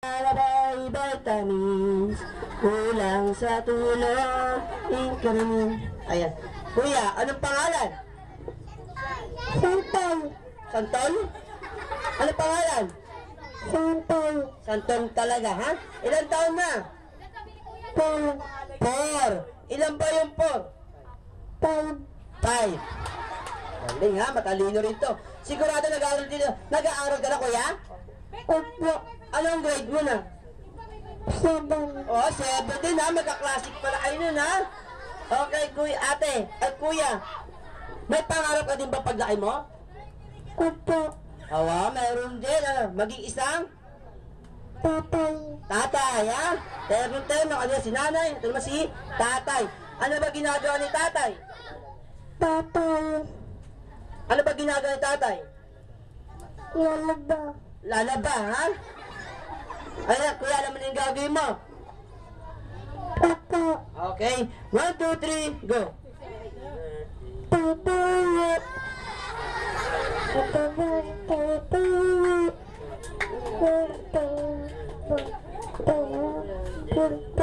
Alabay vitamins, kulang sa tulog, increment. Ayan. Kuya, anong pangalan? Santol. Santol? Anong pangalan? Santol. Santol talaga, ha? Ilang taon na? 4. Ilan ba yung 4? 5. Galing ha, matalino rin to. Sigurado nag-aaral dito. Nag-aaral ka na, kuya? Opo. Anong grade mo na? 7. Oh, 7 din ha. Magka-classic pala kayo nun ha. Okay, kuya, ate, at kuya. May pangarap ka din ba paglaki mo? Opo. Awa, mayroon din. Maging isang Tatay. tatay, ha? Terno, ano si nanay? Ito naman si tatay. Ano ba ginagawa ni tatay? Tatay. Ano ba ginagawa ni tatay? Lalaba. Lalaba, ha? Ayan, kuya, alam mo na yung gagawin mo. Opo. Okay, 1, 2, 3, go. Tatay. Tatay. Tatay. Tatay. Tatay.